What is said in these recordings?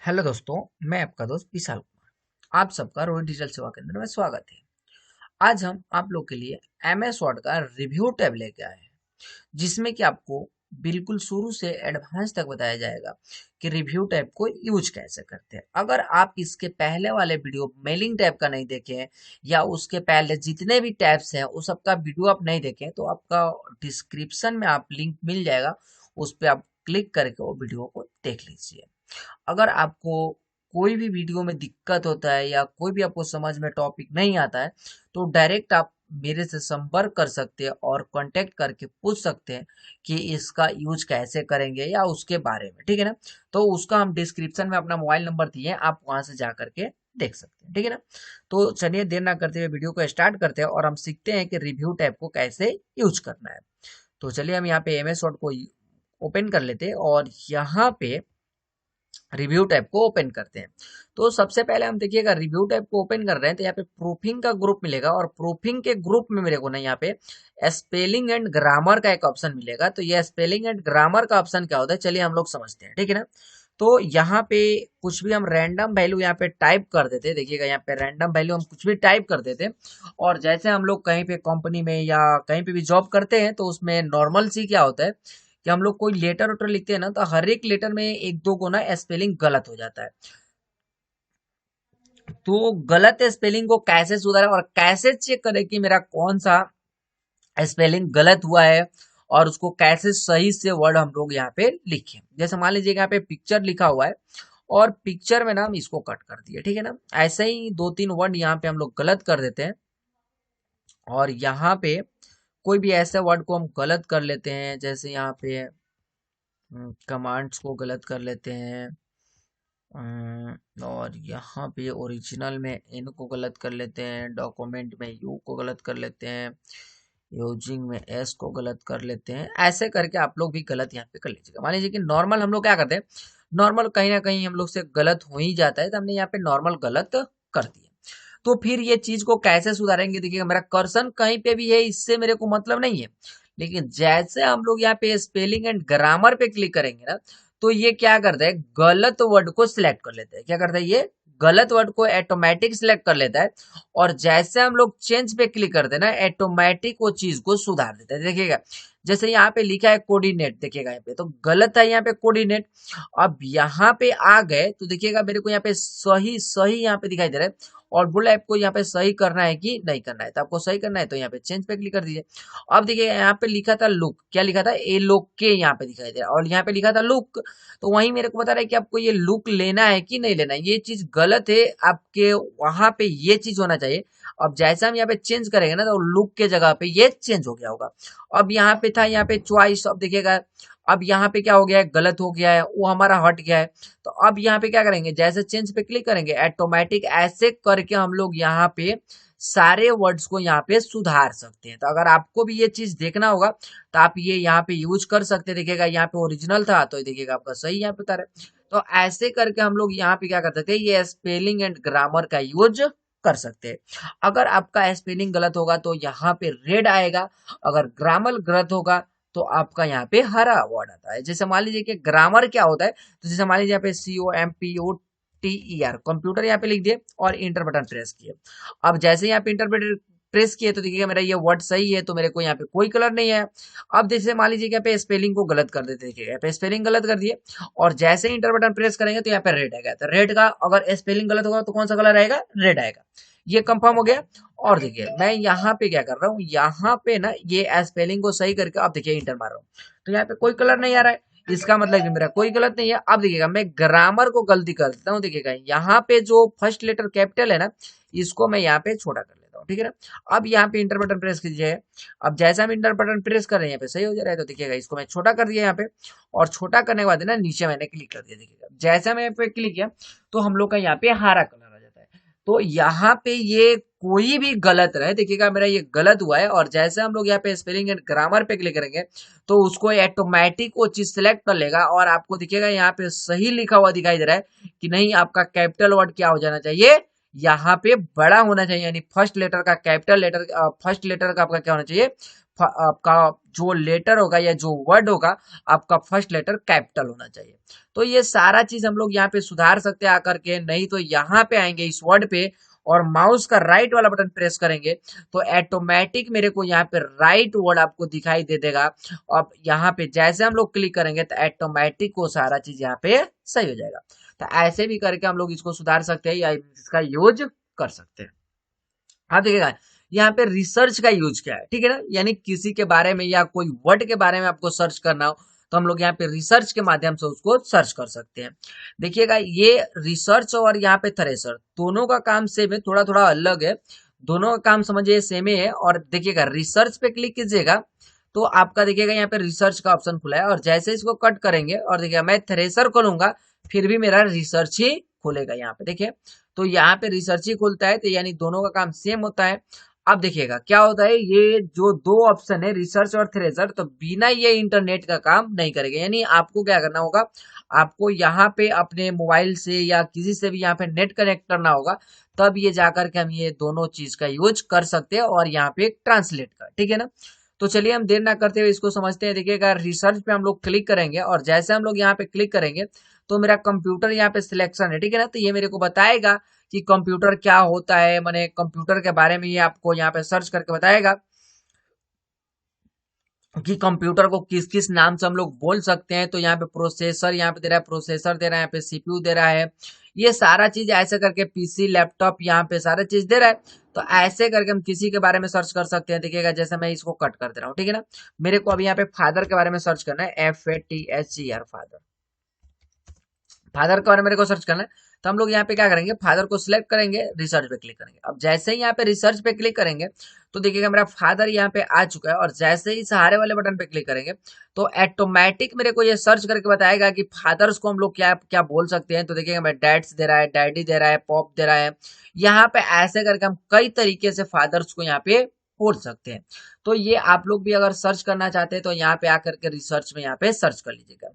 Hello दोस्तों, मैं आपका दोस्त विशाल कुमार। आप सबका रोहित डिजिटल सेवा केंद्र में स्वागत है। आज हम आप लोग के लिए एमएस वर्ड का रिव्यू टैब लेके आए हैं, जिसमें कि आपको बिल्कुल शुरू से एडवांस तक बताया जाएगा कि रिव्यू टैब को यूज कैसे करते हैं। अगर आप इसके पहले वाले वीडियो मेलिंग टैब का नहीं देखे हैं या उसके पहले जितने भी टैब्स हैं उस सबका वीडियो आप नहीं देखे हैं, तो आपका डिस्क्रिप्शन में आप लिंक मिल जाएगा, उस पर आप क्लिक करके वो वीडियो को देख लीजिए। अगर आपको कोई भी वीडियो में दिक्कत होता है या कोई भी आपको समझ में टॉपिक नहीं आता है, तो डायरेक्ट आप मेरे से संपर्क कर सकते हैं और कांटेक्ट करके पूछ सकते हैं कि इसका यूज कैसे करेंगे या उसके बारे में। ठीक है ना? तो उसका हम डिस्क्रिप्शन में अपना मोबाइल नंबर दिए हैं, आप वहां से जा करके देख सकते हैं। ठीक है ना? तो चलिए देर ना करते हुए वीडियो को स्टार्ट करते हैं और हम सीखते हैं कि रिव्यू टैब को कैसे यूज करना है। तो चलिए हम यहाँ पे एमएस वर्ड को ओपन कर लेते हैं और यहाँ पे रिव्यू टैब को ओपन करते हैं। तो सबसे पहले हम देखिएगा, रिव्यू टैब को ओपन कर रहे हैं तो यहाँ पे प्रूफिंग का ग्रुप मिलेगा और प्रूफिंग के ग्रुप में मेरे को ना यहाँ पे स्पेलिंग एंड ग्रामर का एक ऑप्शन मिलेगा। तो ये स्पेलिंग एंड ग्रामर का ऑप्शन क्या होता है, चलिए हम लोग समझते हैं। ठीक है ना? तो यहाँ पे कुछ भी हम रैंडम वैल्यू यहाँ पे टाइप कर देते हैं। देखिएगा यहाँ पे रैंडम वैल्यू हम कुछ भी टाइप कर देते हैं और जैसे हम लोग कहीं पे कंपनी में या कहीं पे भी जॉब करते हैं तो उसमें नॉर्मल सी क्या होता है कि हम लोग कोई लेटर वेटर लिखते हैं ना, तो हर एक लेटर में एक दो को ना स्पेलिंग गलत हो जाता है। तो गलत स्पेलिंग को कैसे सुधारें और कैसे चेक करें कि मेरा कौन सा स्पेलिंग गलत हुआ है और उसको कैसे सही से वर्ड हम लोग यहाँ पे लिखें। जैसे मान लीजिए यहाँ पे पिक्चर लिखा हुआ है और पिक्चर में ना हम इसको कट कर दिए। ठीक है ना? ऐसे ही दो तीन वर्ड यहाँ पे हम लोग गलत कर देते हैं और यहाँ पे कोई भी ऐसे वर्ड को हम गलत कर लेते हैं, जैसे यहाँ पे कमांड्स को गलत कर लेते हैं। और यहाँ पे ओरिजिनल में इन को गलत कर लेते हैं, डॉक्यूमेंट में यू को गलत कर लेते हैं, यूजिंग में एस को गलत कर लेते हैं। ऐसे करके आप लोग भी गलत यहाँ पे कर लीजिएगा। मान लीजिए कि नॉर्मल हम लोग क्या करते हैं, नॉर्मल कहीं ना कहीं हम लोग से गलत हो ही जाता है, तो हमने यहाँ पे नॉर्मल गलत कर दिया। तो फिर ये चीज को कैसे सुधारेंगे, देखिएगा मेरा कर्सर कहीं पे भी है, इससे मेरे को मतलब नहीं है, लेकिन जैसे हम लोग यहाँ पे स्पेलिंग एंड ग्रामर पे क्लिक करेंगे ना, तो ये क्या करता है, गलत वर्ड को सिलेक्ट कर लेता है। क्या करता है, ये गलत वर्ड को ऑटोमेटिक सिलेक्ट कर लेता है और जैसे हम लोग चेंज पे क्लिक करते हैं ना, ऑटोमेटिक वो चीज को सुधार देता है। देखिएगा जैसे यहाँ पे लिखा है कोऑर्डिनेट, देखिएगा यहाँ पे तो गलत है, यहाँ पे कोऑर्डिनेट। अब यहाँ पे आ गए तो देखिएगा मेरे को यहाँ पे सही सही यहाँ पे दिखाई दे रहा है और बोला आपको यहाँ पे सही करना है कि नहीं करना है। तो आपको सही करना है तो यहाँ पे चेंज पे क्लिक कर दीजिए। अब देखिए यहाँ पे लिखा था लुक, क्या लिखा था, ए लोग के यहाँ पे दिखाई दे रहा है और यहाँ पे लिखा था लुक। तो वही मेरे को बता रहा है कि आपको ये लुक लेना है कि नहीं लेना है। ये चीज गलत है, आपके वहां पे ये चीज होना चाहिए। अब जैसे हम यहाँ पे चेंज करेंगे ना, तो लुक के जगह पे ये चेंज हो गया होगा। अब यहाँ पे था यहाँ पे च्वाइस, अब देखिएगा अब यहाँ पे क्या हो गया है, गलत हो गया है, वो हमारा हट गया है। तो अब यहाँ पे क्या करेंगे, जैसे चेंज पे क्लिक करेंगे ऑटोमेटिक ऐसे करके हम लोग यहाँ पे सारे वर्ड्स को यहाँ पे सुधार सकते हैं। तो अगर आपको भी ये चीज देखना होगा तो आप ये यहाँ पे यूज कर सकते हैं। देखिएगा यहाँ पे ओरिजिनल था तो देखिएगा आपका सही यहाँ पे बता रहा है। तो ऐसे करके हम लोग यहाँ पे क्या कर सकते हैं, ये स्पेलिंग एंड ग्रामर का यूज कर सकते हैं। अगर आपका स्पेलिंग गलत होगा तो यहाँ पे रेड आएगा, अगर ग्रामर गलत होगा तो आपका यहाँ पे हरा वर्ड आता है। जैसे मान लीजिए कि ग्रामर क्या होता है, तो जैसे मान लीजिए यहाँ पे COMPUTER कंप्यूटर यहाँ पे लिख दिए और इंटर बटन प्रेस किए। अब जैसे यहाँ पे इंटर बटन प्रेस किए तो देखिएगा मेरा ये वर्ड सही है, तो मेरे को यहाँ पे कोई कलर नहीं है। अब जैसे मान लीजिए कि यहाँ पे स्पेलिंग को गलत कर देते, देखिएगा यहाँ पे स्पेलिंग गलत कर दिए और जैसे इंटर बटन प्रेस करेंगे तो यहाँ पे रेड आएगा। तो रेड का अगर स्पेलिंग गलत होगा तो कौन सा कलर आएगा, रेड आएगा। ये कंफर्म हो गया। और देखिए मैं यहाँ पे क्या कर रहा हूँ, यहाँ पे ना ये स्पेलिंग को सही करके अब देखिए इंटर मार रहा हूँ, तो यहाँ पे कोई कलर नहीं आ रहा है, इसका मतलब कि मेरा कोई गलत नहीं है। अब देखिएगा मैं ग्रामर को गलती कर देता हूँ, देखिएगा यहाँ पे जो फर्स्ट लेटर कैपिटल है ना, इसको मैं यहाँ पे छोटा कर लेता हूँ। ठीक है ना? अब यहाँ पे इंटर बटन प्रेस कीजिए। अब जैसे हम इंटर बटन प्रेस कर रहे हैं यहाँ पे सही हो जा रहा है, तो देखिएगा इसको मैं छोटा कर दिया यहाँ पे और छोटा करने के बाद ना नीचे मैंने क्लिक कर दिया। देखिएगा जैसे मैं यहाँ पे क्लिक किया तो हम लोग का यहाँ पे हरा कलर आ जाता है। तो यहाँ पे ये कोई भी गलत रहे, देखिएगा मेरा ये गलत हुआ है और जैसे हम लोग यहाँ पे स्पेलिंग एंड ग्रामर पे क्लिक करेंगे तो उसको ऑटोमेटिक वो चीज सेलेक्ट कर लेगा और आपको दिखेगा यहाँ पे सही लिखा हुआ दिखाई दे रहा है कि नहीं, आपका कैपिटल वर्ड क्या हो जाना चाहिए, यहाँ पे बड़ा होना चाहिए, यानी फर्स्ट लेटर का कैपिटल लेटर, फर्स्ट लेटर का आपका क्या होना चाहिए, आपका जो लेटर होगा या जो वर्ड होगा आपका फर्स्ट लेटर कैपिटल होना चाहिए। तो ये सारा चीज हम लोग यहाँ पे सुधार सकते हैं आकर के, नहीं तो यहाँ पे आएंगे इस वर्ड पे और माउस का राइट वाला बटन प्रेस करेंगे तो ऑटोमेटिक मेरे को यहाँ पे राइट वर्ड आपको दिखाई दे देगा। अब यहाँ पे जैसे हम लोग क्लिक करेंगे तो ऑटोमेटिक वो सारा चीज यहाँ पे सही हो जाएगा। तो ऐसे भी करके हम लोग इसको सुधार सकते हैं या इसका यूज कर सकते हैं। हाँ देखिएगा यहाँ पे रिसर्च का यूज क्या है, ठीक है ना, यानी किसी के बारे में या कोई वर्ड के बारे में आपको सर्च करना हो तो हम लोग यहाँ पे रिसर्च के माध्यम से उसको सर्च कर सकते हैं। देखिएगा ये रिसर्च और यहाँ पे थ्रेसर दोनों का काम सेम है, थोड़ा थोड़ा अलग है, दोनों का काम समझिए सेम ही है। और देखिएगा रिसर्च पे क्लिक कीजिएगा तो आपका देखिएगा यहाँ पे रिसर्च का ऑप्शन खुला है और जैसे इसको कट करेंगे और देखिएगा मैं थ्रेसर खोलूंगा फिर भी मेरा रिसर्च ही खुलेगा यहाँ पे, देखिए तो यहाँ पे रिसर्च ही खुलता है, तो यानी दोनों का काम सेम होता है। अब देखिएगा क्या होता है, ये जो दो ऑप्शन है रिसर्च और थ्रेसर तो बिना ये इंटरनेट का काम नहीं करेगा, यानी आपको क्या करना होगा, आपको यहाँ पे अपने मोबाइल से या किसी से भी यहाँ पे नेट कनेक्ट करना होगा तब ये जाकर के हम ये दोनों चीज का यूज कर सकते हैं और यहाँ पे ट्रांसलेट का, ठीक है ना। तो चलिए हम देर ना करते हुए इसको समझते हैं। देखिएगा रिसर्च पे हम लोग क्लिक करेंगे और जैसे हम लोग यहाँ पे क्लिक करेंगे तो मेरा कंप्यूटर यहाँ पे सिलेक्शन है, ठीक है ना, तो ये मेरे को बताएगा कि कंप्यूटर क्या होता है, मैंने कंप्यूटर के बारे में ये आपको यहाँ पे सर्च करके बताएगा कि कंप्यूटर को किस किस नाम से हम लोग बोल सकते हैं। तो यहाँ पे प्रोसेसर यहाँ पे दे रहा है, प्रोसेसर दे रहा है, यहाँ पे सीपीयू दे रहा है, ये सारा चीज ऐसे करके पीसी लैपटॉप यहाँ पे सारा चीज दे रहा है। तो ऐसे करके हम किसी के बारे में सर्च कर सकते हैं। देखिएगा जैसे मैं इसको कट कर दे रहा हूँ, ठीक है ना, मेरे को अभी यहाँ पे फादर के बारे में सर्च करना है, FATHER फादर, फादर के बारे में मेरे को सर्च करना है। तो हम लोग यहाँ पे क्या करेंगे, फादर को सिलेक्ट करेंगे, रिसर्च पे क्लिक करेंगे। अब जैसे ही यहाँ पे रिसर्च पे क्लिक करेंगे तो देखिएगा मेरा फादर यहाँ पे आ चुका है और जैसे ही सहारे वाले बटन पे क्लिक करेंगे तो ऑटोमेटिक मेरे को ये सर्च करके बताएगा कि फादर्स को हम लोग क्या क्या बोल सकते हैं। तो देखिएगा मैं डैड्स दे रहा है, डैडी दे रहा है, पॉप दे रहा है, यहाँ पे ऐसे करके हम कई तरीके से फादर्स को यहाँ पे बोल सकते हैं। तो ये आप लोग भी अगर सर्च करना चाहते हैं तो यहाँ पे आकर के रिसर्च में यहाँ पे सर्च कर लीजिएगा।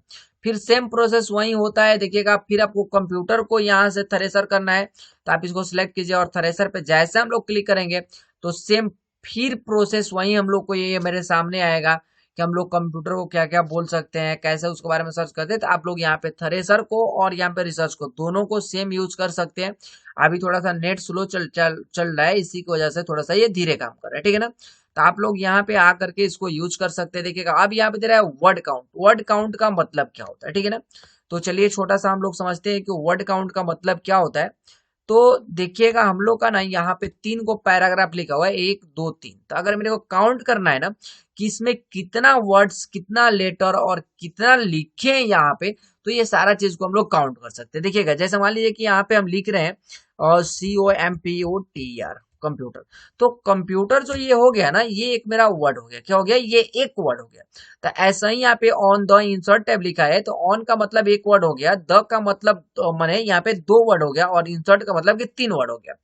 फिर सेम प्रोसेस वही होता है, देखिएगा फिर आपको कंप्यूटर को यहाँ से थ्रेसर करना है तो आप इसको सिलेक्ट कीजिए और थ्रेसर पे जैसे हम लोग क्लिक करेंगे तो सेम फिर प्रोसेस वही हम लोग को ये मेरे सामने आएगा कि हम लोग कंप्यूटर को क्या क्या बोल सकते हैं, कैसे उसके बारे में सर्च करते हैं। तो आप लोग यहाँ पे थ्रेसर को और यहाँ पे रिसर्च को दोनों को सेम यूज कर सकते हैं। अभी थोड़ा सा नेट स्लो चल रहा है, इसी की वजह से थोड़ा सा ये धीरे काम कर रहा है, ठीक है ना। तो आप लोग यहाँ पे आ करके इसको यूज कर सकते हैं। देखिएगा अब यहाँ पे दे रहा है वर्ड काउंट, वर्ड काउंट का मतलब क्या होता है, ठीक है ना। तो चलिए छोटा सा हम लोग समझते हैं कि वर्ड काउंट का मतलब क्या होता है। तो देखिएगा हम लोग का ना यहाँ पे 3 को पैराग्राफ लिखा हुआ है, 1 2 3। तो अगर मेरे को काउंट करना है ना कि इसमें कितना वर्ड्स, कितना लेटर और कितना लिखे हैं यहाँ पे, तो ये सारा चीज को हम लोग काउंट कर सकते हैं। देखिएगा जैसे मान लीजिए कि यहाँ पे हम लिख रहे हैं और COMPUTER कंप्यूटर, तो कंप्यूटर जो ये हो गया ना, ये एक मेरा वर्ड हो गया, क्या हो गया, ये एक वर्ड हो गया। तो ऐसा ही यहाँ पे ऑन द इंसर्ट टैब लिखा है तो ऑन का मतलब एक वर्ड हो गया, द का मतलब तो माने यहाँ पे 2 वर्ड हो गया और इंसर्ट का मतलब कि 3 वर्ड हो गया।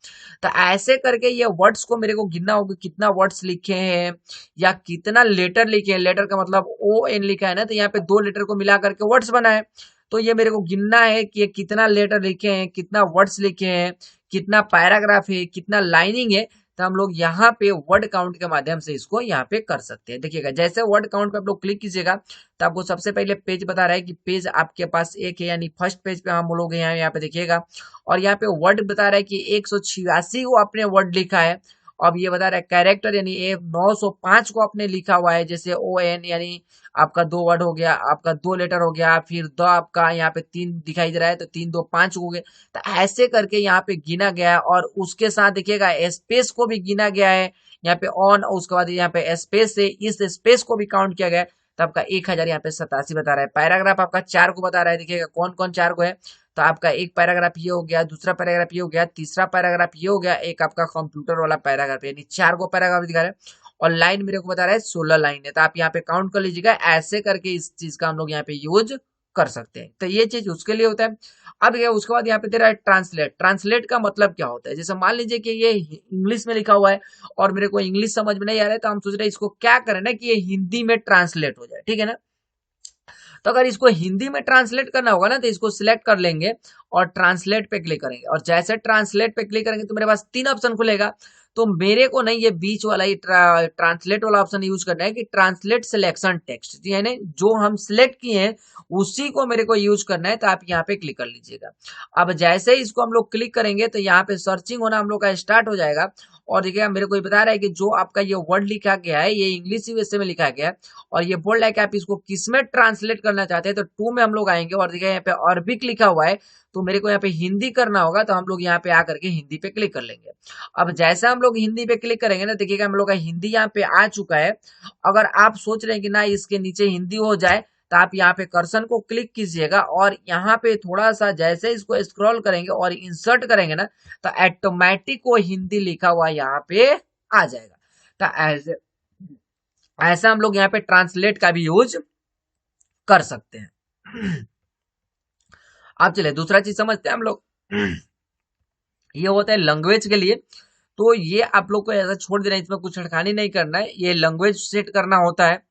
तो ऐसे करके ये वर्ड्स को मेरे को गिनना होगा कितना वर्ड्स लिखे हैं या कितना लेटर लिखे हैं। लेटर का मतलब ON लिखा है ना, तो यहाँ पे 2 लेटर को मिला करके वर्ड्स बना है। तो ये मेरे को गिनना है कि ये कितना लेटर लिखे हैं, कितना वर्ड्स लिखे हैं, कितना पैराग्राफ है, कितना लाइनिंग है। तो हम लोग यहाँ पे वर्ड काउंट के माध्यम से इसको यहाँ पे कर सकते हैं। देखिएगा जैसे वर्ड काउंट पे आप लोग क्लिक कीजिएगा तो आपको सबसे पहले पेज बता रहा है कि पेज आपके पास एक है, यानी फर्स्ट पेज पे हम लोग यहाँ पे देखिएगा और यहाँ पे वर्ड बता रहा है कि 186 को आपने वर्ड लिखा है। अब ये बता रहा है कैरेक्टर यानी 905 को आपने लिखा हुआ है, जैसे ON यानी आपका 2 वर्ड हो गया, आपका 2 लेटर हो गया, फिर द आपका यहाँ पे 3 दिखाई दे रहा है तो 3 2 5 हो गए। तो ऐसे करके यहाँ पे गिना गया है और उसके साथ देखिएगा स्पेस को भी गिना गया है यहाँ पे ऑन, उसके बाद यहाँ पे स्पेस से इस स्पेस को भी काउंट किया गया है। तो आपका 1000 यहाँ पे 87 बता रहा है। पैराग्राफ आपका 4 को बता रहा है, देखिएगा कौन कौन 4 को है। तो आपका एक पैराग्राफ ये हो गया, दूसरा पैराग्राफ ये हो गया, तीसरा पैराग्राफ ये हो गया, एक आपका कंप्यूटर वाला पैराग्राफ, यानी 4 को पैराग्राफ दिखा रहा है और लाइन मेरे को बता रहा है 16 लाइन है। तो आप यहाँ पे काउंट कर लीजिएगा। ऐसे करके इस चीज का हम लोग यहाँ पे यूज कर सकते हैं। तो ये चीज उसके लिए होता है। अब क्या उसके बाद यहाँ पे दे रहा है ट्रांसलेट। ट्रांसलेट का मतलब क्या होता है, जैसे मान लीजिए कि ये इंग्लिश में लिखा हुआ है और मेरे को इंग्लिश समझ में नहीं आ रहा है तो हम सोच रहे हैं इसको क्या करें ना कि ये हिंदी में ट्रांसलेट हो जाए, ठीक है ना। तो अगर इसको हिंदी में ट्रांसलेट करना होगा ना तो इसको सिलेक्ट कर लेंगे और ट्रांसलेट पे क्लिक करेंगे और जैसे ट्रांसलेट पे क्लिक करेंगे तो मेरे पास 3 ऑप्शन खुलेगा। तो मेरे को नहीं ये बीच वाला ही ट्रांसलेट वाला ऑप्शन यूज करना है कि ट्रांसलेट सिलेक्शन टेक्स्ट, यानी जो हम सिलेक्ट किए हैं उसी को मेरे को यूज करना है। तो आप यहाँ पे क्लिक कर लीजिएगा। अब जैसे ही इसको हम लोग क्लिक करेंगे तो यहाँ पे सर्चिंग होना हम लोग का स्टार्ट हो जाएगा। और देखिएगा मेरे को ये बता रहा है कि जो आपका ये वर्ड लिखा गया है ये इंग्लिश यूएसए में लिखा गया है, और ये बोल रहा है कि आप इसको किस में ट्रांसलेट करना चाहते हैं। तो टू में हम लोग आएंगे और देखिए यहाँ पे अरबिक लिखा हुआ है, तो मेरे को यहाँ पे हिंदी करना होगा, तो हम लोग यहाँ पे आकर के हिंदी पे क्लिक कर लेंगे। अब जैसा हम लोग हिंदी पे क्लिक करेंगे ना, देखिएगा हम लोग का हिंदी यहाँ पे आ चुका है। अगर आप सोच रहे हैं कि ना इसके नीचे हिंदी हो जाए, तो आप यहाँ पे कर्सर को क्लिक कीजिएगा और यहाँ पे थोड़ा सा जैसे इसको स्क्रॉल करेंगे और इंसर्ट करेंगे ना, तो ऑटोमेटिक वो हिंदी लिखा हुआ यहाँ पे आ जाएगा। तो ऐसा हम लोग यहाँ पे ट्रांसलेट का भी यूज कर सकते हैं। अब चलिए दूसरा चीज समझते हैं हम लोग। ये होता है लैंग्वेज के लिए। तो ये आप लोग को ऐसा छोड़ देना है, इसमें कुछ छेड़खानी नहीं करना है। ये लैंग्वेज सेट करना होता है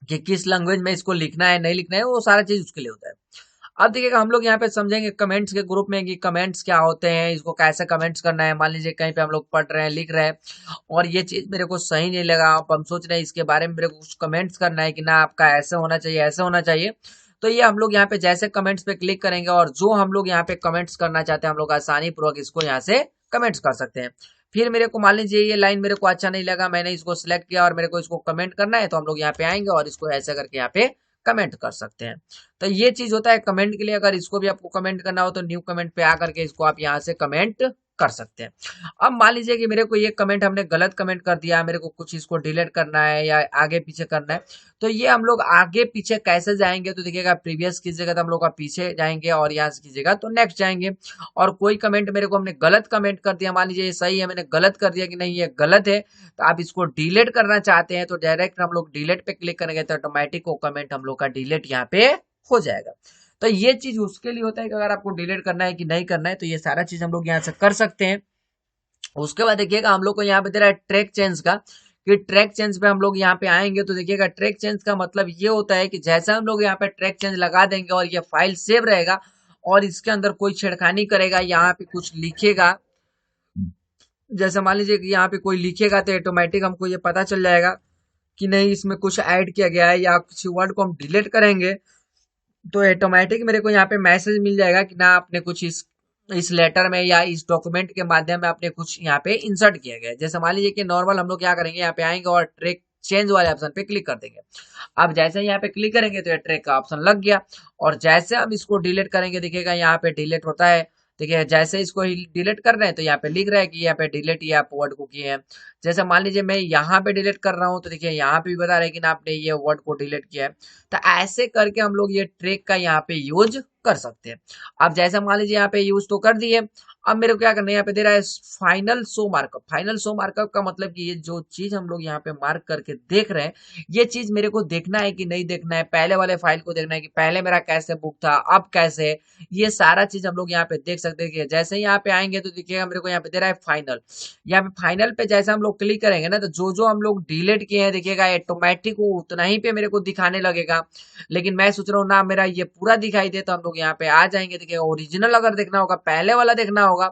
कि किस लैंग्वेज में इसको लिखना है नहीं लिखना है, वो सारा चीज उसके लिए होता है। अब देखिएगा हम लोग यहाँ पे समझेंगे कमेंट्स के ग्रुप में कि कमेंट्स क्या होते हैं, इसको कैसे कमेंट्स करना है। मान लीजिए कहीं पे हम लोग पढ़ रहे हैं लिख रहे हैं और ये चीज मेरे को सही नहीं लगा, अब हम सोच रहे हैं इसके बारे में मेरे को कुछ कमेंट्स करना है कि ना आपका ऐसे होना चाहिए ऐसे होना चाहिए। तो ये हम लोग यहाँ पे जैसे कमेंट्स पे क्लिक करेंगे और जो हम लोग यहाँ पे कमेंट्स करना चाहते हैं हम लोग आसानी पूर्वक इसको यहाँ से कमेंट्स कर सकते हैं। फिर मेरे को मान लीजिए ये लाइन मेरे को अच्छा नहीं लगा, मैंने इसको सिलेक्ट किया और मेरे को इसको कमेंट करना है, तो हम लोग यहाँ पे आएंगे और इसको ऐसे करके यहाँ पे कमेंट कर सकते हैं। तो ये चीज होता है कमेंट के लिए। अगर इसको भी आपको कमेंट करना हो तो न्यू कमेंट पे आकर के इसको आप यहाँ से कमेंट कर सकते हैं। अब मान लीजिए कि मेरे को ये कमेंट हमने गलत कमेंट कर दिया, मेरे को कुछ इसको डिलीट करना है या आगे पीछे करना है, तो ये हम लोग आगे पीछे कैसे जाएंगे। तो देखिएगा प्रीवियस कीजिएगा तो हम लोग का पीछे जाएंगे और यहाँ से कीजिएगा तो नेक्स्ट जाएंगे। और कोई कमेंट मेरे को हमने गलत कमेंट कर दिया, मान लीजिए ये सही है, मैंने गलत कर दिया कि नहीं ये गलत है, तो आप इसको डिलीट करना चाहते हैं तो डायरेक्ट हम लोग डिलीट पे क्लिक करेंगे तो ऑटोमेटिक वो कमेंट हम लोग का डिलीट यहाँ पे हो जाएगा। तो ये चीज उसके लिए होता है कि अगर आपको डिलीट करना है कि नहीं करना है, तो ये सारा चीज हम लोग यहाँ से कर सकते हैं। उसके बाद देखिएगा हम लोग को यहाँ पे दे रहा है ट्रैक चेंज का, कि ट्रैक चेंज पे हम लोग यहाँ पे आएंगे तो देखिएगा ट्रैक चेंज का मतलब ये होता है कि जैसा हम लोग यहाँ पे ट्रैक चेंज लगा देंगे और ये फाइल सेव रहेगा और इसके अंदर कोई छेड़खानी करेगा, यहाँ पे कुछ लिखेगा, जैसे मान लीजिए कि यहाँ पे कोई लिखेगा तो ऑटोमेटिक हमको ये पता चल जाएगा कि नहीं इसमें कुछ ऐड किया गया है, या किसी वर्ड को हम डिलीट करेंगे तो ऑटोमेटिक मेरे को यहाँ पे मैसेज मिल जाएगा कि ना आपने कुछ इस लेटर में या इस डॉक्यूमेंट के माध्यम में आपने कुछ यहाँ पे इंसर्ट किया गया है। जैसे मान लीजिए कि नॉर्मल हम लोग क्या करेंगे, यहाँ पे आएंगे और ट्रैक चेंज वाले ऑप्शन पे क्लिक कर देंगे। अब जैसे यहाँ पे क्लिक करेंगे तो ये ट्रैक का ऑप्शन लग गया, और जैसे हम इसको डिलीट करेंगे देखिएगा यहाँ पे डिलीट होता है। देखिए जैसे इसको डिलीट कर रहे हैं तो यहाँ पे लिख रहा है कि यहाँ पे डिलीट ये आप वर्ड को किए हैं। जैसे मान लीजिए मैं यहाँ पे डिलीट कर रहा हूँ तो देखिए यहाँ पे भी बता रहे हैं कि ना आपने ये वर्ड को डिलीट किया है। तो ऐसे करके हम लोग ये ट्रैक का यहाँ पे यूज कर सकते हैं। अब जैसे मान लीजिए यहाँ पे यूज तो कर दिए, अब मेरे को क्या करना है, यहाँ पे दे रहा है final show markup. Final show markup का मतलब कि ये जो चीज हम लोग यहाँ पे मार्क करके देख रहे हैं ये चीज मेरे को देखना है कि नहीं देखना है, पहले वाले फाइल को देखना है कि पहले मेरा कैसे बुक था अब कैसे, ये सारा चीज हम लोग यहाँ पे देख सकते हैं। कि जैसे यहाँ पे आएंगे तो देखिएगा मेरे को यहाँ पे दे रहा है फाइनल। यहाँ पे फाइनल पे जैसे हम लोग क्लिक करेंगे ना तो जो जो हम लोग डिलीट किए हैं देखिएगा ऑटोमेटिक वो उतना ही पे मेरे को दिखाने लगेगा। लेकिन मैं सोच रहा हूँ ना मेरा ये पूरा दिखाई दे, तो हम लोग यहाँ पे आ जाएंगे। देखिएगा ओरिजिनल अगर देखना होगा, पहले वाला देखना होगा,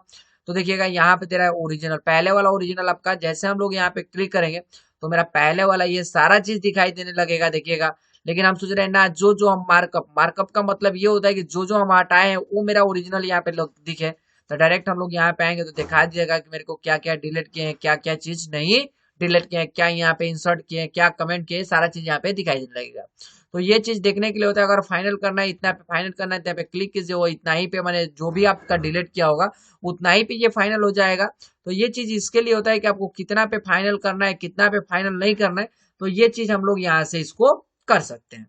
तो देखिएगा यहाँ पे दे रहा है ओरिजिनल, पहले वाला ओरिजिनल आपका। जैसे हम लोग यहाँ पे क्लिक करेंगे तो मेरा पहले वाला ये सारा चीज दिखाई देने लगेगा देखिएगा। लेकिन हम सोच रहे हैं ना जो जो हम मार्कअप का मतलब ये होता है कि जो जो हम हटाए हैं वो मेरा ओरिजिनल यहाँ पे दिखे। तो डायरेक्ट हम लोग यहाँ पे आएंगे तो दिखा दीजिएगा कि मेरे को क्या क्या डिलीट किए हैं, क्या क्या चीज नहीं डिलीट किए हैं, क्या यहाँ पे इंसर्ट किए हैं, क्या कमेंट किए, सारा चीज यहाँ पे दिखाई देने लगेगा। तो ये चीज देखने के लिए होता है। अगर फाइनल करना है इतना पे फाइनल करना है, इतना पे क्लिक कीजिए, वो इतना ही पे मैंने जो भी आपका डिलीट किया होगा उतना ही पे ये फाइनल हो जाएगा। तो ये चीज इसके लिए होता है कि आपको कितना पे फाइनल करना है कितना पे फाइनल नहीं करना है, तो ये चीज हम लोग यहाँ से इसको कर सकते हैं।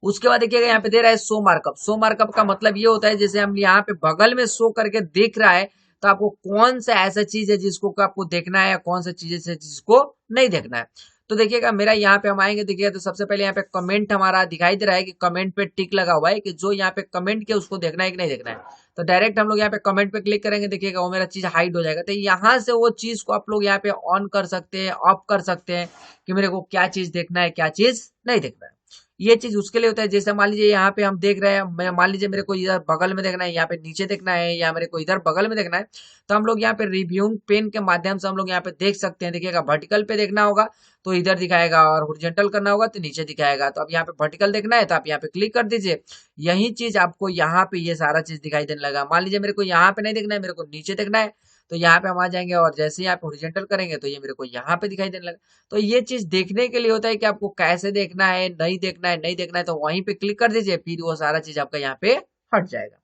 उसके बाद देखिएगा यहाँ पे दे रहा है शो मार्कअप। शो मार्कअप का मतलब ये होता है जैसे हम यहाँ पे बगल में शो करके देख रहा है, तो आपको कौन सा ऐसा चीज है जिसको आपको देखना है या कौन सा चीज है जिसको नहीं देखना है। तो देखिएगा मेरा यहाँ पे हम आएंगे, देखिएगा तो सबसे पहले यहाँ पे कमेंट हमारा दिखाई दे रहा है कि कमेंट पे टिक लगा हुआ है कि जो यहाँ पे कमेंट किया उसको देखना है कि नहीं देखना है। तो डायरेक्ट हम लोग यहाँ पे कमेंट पे क्लिक करेंगे, देखिएगा वो मेरा चीज हाइड हो जाएगा। तो यहाँ से वो चीज को आप लोग यहाँ पे ऑन कर सकते हैं, ऑफ कर सकते हैं कि मेरे को क्या चीज देखना है क्या चीज नहीं देखना है। ये चीज उसके लिए होता है। जैसे मान लीजिए यहाँ पे हम देख रहे हैं, मान लीजिए मेरे को इधर बगल में देखना है, यहाँ पे नीचे देखना है, या मेरे को इधर बगल में देखना है, तो हम लोग यहाँ पे रिव्यूइंग पेन के माध्यम से हम लोग यहाँ पे देख सकते हैं। देखिएगा वर्टिकल पे देखना होगा तो इधर दिखाएगा, और हॉरिजॉन्टल करना होगा तो नीचे दिखाएगा। तो अब यहाँ पे वर्टिकल देखना है तो आप यहाँ पे क्लिक कर दीजिए, यही चीज आपको यहाँ पे ये सारा चीज दिखाई देने लगा। मान लीजिए मेरे को यहाँ पे नहीं देखना है, मेरे को नीचे देखना है, तो यहाँ पे हम आ जाएंगे, और जैसे ही आप हॉरिजॉन्टल करेंगे तो ये मेरे को यहाँ पे दिखाई देने लगा। तो ये चीज देखने के लिए होता है कि आपको कैसे देखना है, नहीं देखना है, नहीं देखना है तो वहीं पे क्लिक कर दीजिए, फिर वो सारा चीज आपका यहाँ पे हट जाएगा।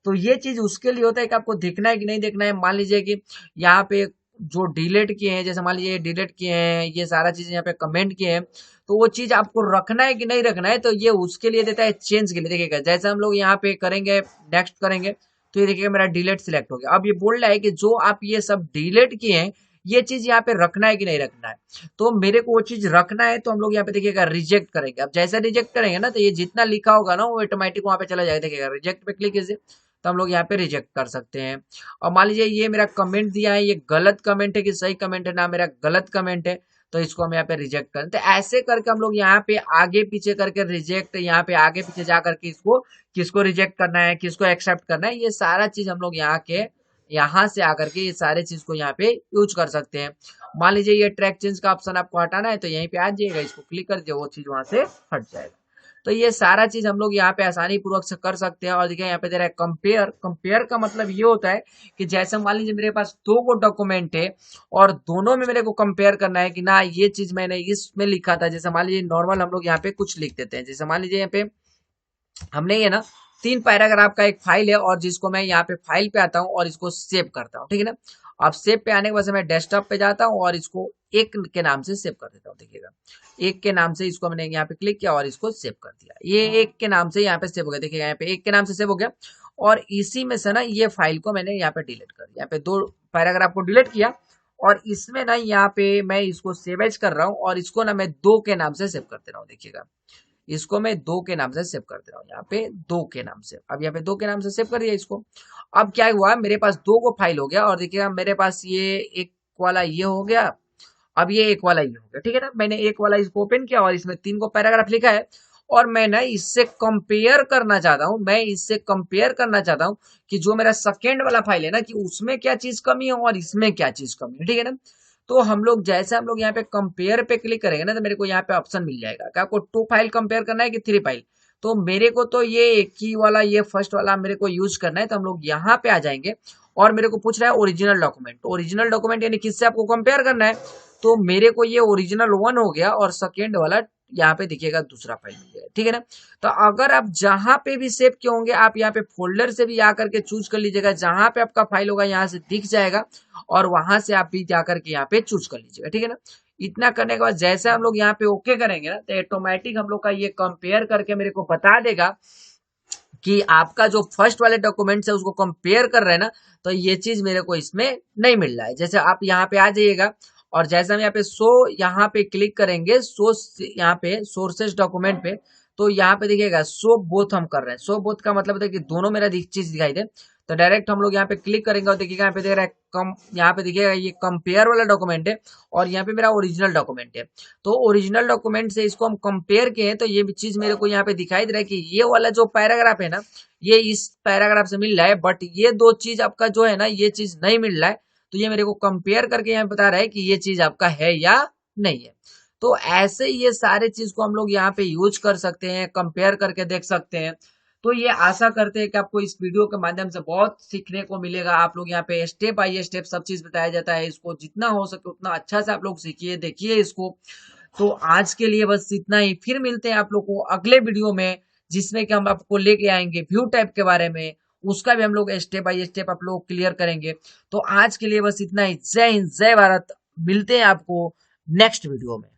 तो ये चीज उसके लिए होता है कि आपको देखना है कि नहीं देखना है। मान लीजिए कि यहाँ पे जो डिलीट किए हैं, जैसे मान लीजिए डिलीट किए हैं, ये सारा चीज यहाँ पे कमेंट किए हैं, तो वो चीज आपको रखना है कि नहीं रखना है, तो ये उसके लिए देता है चेंज के लिए। देखिएगा जैसे हम लोग यहाँ पे करेंगे, नेक्स्ट करेंगे, तो ये देखिएगा मेरा डिलीट सिलेक्ट हो गया। अब ये बोल रहा है कि जो आप ये सब डिलीट किए हैं, ये चीज यहाँ पे रखना है कि नहीं रखना है। तो मेरे को वो चीज रखना है, तो हम लोग यहाँ पे देखिएगा रिजेक्ट करेंगे। अब जैसे रिजेक्ट करेंगे ना, तो ये जितना लिखा होगा ना वो ऑटोमेटिक वहां पे चला जाएगा। देखिएगा रिजेक्ट पे क्लिक कीजिए, तो हम लोग यहाँ पे रिजेक्ट कर सकते हैं। और मान लीजिए ये मेरा कमेंट दिया है, ये गलत कमेंट है कि सही कमेंट है, ना मेरा गलत कमेंट है, तो इसको हम यहाँ पे रिजेक्ट करें। तो ऐसे करके हम लोग यहाँ पे आगे पीछे करके रिजेक्ट, यहाँ पे आगे पीछे जा करके इसको किसको रिजेक्ट करना है, किसको एक्सेप्ट करना है, ये सारा चीज हम लोग यहाँ से आकर के ये सारे चीज को यहाँ पे यूज कर सकते हैं। मान लीजिए ये ट्रैक चेंज का ऑप्शन आपको हटाना है, तो यहीं पे आ जाइएगा, इसको क्लिक कर दीजिए, वो चीज वहां से हट जाएगा। तो ये सारा चीज हम लोग यहाँ पे आसानी पूर्वक से कर सकते हैं। और देखिए यहाँ पे दे रहा है कंपेयर। कंपेयर का मतलब ये होता है कि जैसे मान लीजिए मेरे पास दो को डॉक्यूमेंट है, और दोनों में मेरे को कंपेयर करना है कि ना ये चीज मैंने इसमें लिखा था। जैसे मान लीजिए नॉर्मल हम लोग यहाँ पे कुछ लिख देते हैं, जैसे मान लीजिए यहाँ पे हमने ये ना 3 पैराग्राफ का एक फाइल है, और जिसको मैं यहाँ पे फाइल पे आता हूँ और इसको सेव करता हूँ, ठीक है ना। अब सेव पे आने के बाद मैं डेस्कटॉप पे जाता हूँ और इसको एक के नाम से सेव कर देता हूँ। देखिएगा एक के नाम से इसको मैंने यहाँ पे क्लिक किया और इसको सेव कर दिया, ये एक के नाम से यहाँ पे सेव हो गया। देखिएगा यहाँ पे एक के नाम से सेव हो गया, और इसी में से ना ये फाइल को मैंने यहाँ पे डिलीट कर दिया। यहाँ पे 2 पैराग्राफ को डिलीट किया, और इसमें ना यहाँ पे मैं इसको सेव एज कर रहा हूँ, और इसको ना मैं 2 के नाम से सेव कर दे रहा हूँ। देखिएगा इसको मैं 2 के नाम से सेव कर दे रहा हूँ, यहाँ पे 2 के नाम से। अब यहाँ पे 2 के नाम से सेव कर दिया इसको। अब क्या हुआ, मेरे पास 2 को फाइल हो गया, और देखिएगा मेरे पास ये एक वाला ये हो गया, अब ये एक वाला ये हो गया, ठीक है ना। मैंने एक वाला इसको ओपन किया और इसमें 3 को पैराग्राफ लिखा है, और मैं ना इससे कंपेयर करना चाहता हूं, मैं इससे कंपेयर करना चाहता हूं कि जो मेरा सेकेंड वाला फाइल है ना, कि उसमें क्या चीज कमी है और इसमें क्या चीज कमी है, ठीक है ना। तो हम लोग जैसे हम लोग यहाँ पे कंपेयर पे क्लिक करेंगे ना, तो मेरे को यहाँ पे ऑप्शन मिल जाएगा कि आपको 2 फाइल कंपेयर करना है कि 3 फाइल। तो मेरे को तो ये एक ही वाला, ये फर्स्ट वाला मेरे को यूज करना है। तो हम लोग यहाँ पे आ जाएंगे, और मेरे को पूछ रहा है ओरिजिनल डॉक्यूमेंट। तो ओरिजिनल डॉक्यूमेंट यानी किससे आपको कंपेयर करना है, तो मेरे को ये ओरिजिनल 1 हो गया, और सेकेंड वाला यहाँ पे दिखेगा दूसरा फाइल मिल जाएगा, ठीक है ना। तो अगर आप जहां पे भी सेव किए होंगे, आप यहाँ पे फोल्डर से भी आकर के चूज कर लीजिएगा, जहां पे आपका फाइल होगा यहाँ से दिख जाएगा, और वहां से आप भी जाकर के यहाँ पे चूज कर लीजिएगा, ठीक है ना। इतना करने के बाद जैसे हम लोग यहाँ पे ओके करेंगे ना, तो ऑटोमेटिक हम लोग का ये कंपेयर करके मेरे को बता देगा कि आपका जो फर्स्ट वाले डॉक्यूमेंट्स है उसको कंपेयर कर रहे हैं ना, तो ये चीज मेरे को इसमें नहीं मिल रहा है। जैसे आप यहाँ पे आ जाइएगा, और जैसे हम यहाँ पे यहाँ पे क्लिक करेंगे, यहाँ पे सोर्सेस डॉक्यूमेंट पे, तो यहाँ पे दिखेगा शो बोथ हम कर रहे हैं। शो बोथ का मतलब होता है कि दोनों मेरा चीज दिखाई दे। तो डायरेक्ट हम लोग यहाँ पे क्लिक करेंगे, और देखिएगा यहाँ पे देख रहा है यहाँ पे दिखेगा ये कंपेयर वाला डॉक्यूमेंट है, और यहाँ पे मेरा ओरिजिनल डॉक्यूमेंट है। तो ओरिजिनल डॉक्यूमेंट से इसको हम कंपेयर किए हैं, तो ये चीज मेरे को यहाँ पे दिखाई दे रहा है कि ये वाला जो पैराग्राफ है ना, ये इस पैराग्राफ से मिल रहा है, बट ये 2 चीज आपका जो है ना, ये चीज नहीं मिल रहा है। तो ये मेरे को कंपेयर करके यहाँ बता रहा है कि ये चीज आपका है या नहीं है। तो ऐसे ये सारे चीज को हम लोग यहाँ पे यूज कर सकते हैं, कंपेयर करके देख सकते हैं। तो ये आशा करते हैं कि आपको इस वीडियो के माध्यम से बहुत सीखने को मिलेगा। आप लोग यहाँ पे स्टेप बाय स्टेप सब चीज बताया जाता है, इसको जितना हो सके उतना अच्छा से आप लोग सीखिए, देखिए इसको। तो आज के लिए बस इतना ही, फिर मिलते हैं आप लोग को अगले वीडियो में, जिसमें कि हम आपको लेके आएंगे व्यू टाइप के बारे में, उसका भी हम लोग स्टेप बाय स्टेप आप लोग क्लियर करेंगे। तो आज के लिए बस इतना ही। जय हिंद, जय भारत। मिलते हैं आपको नेक्स्ट वीडियो में।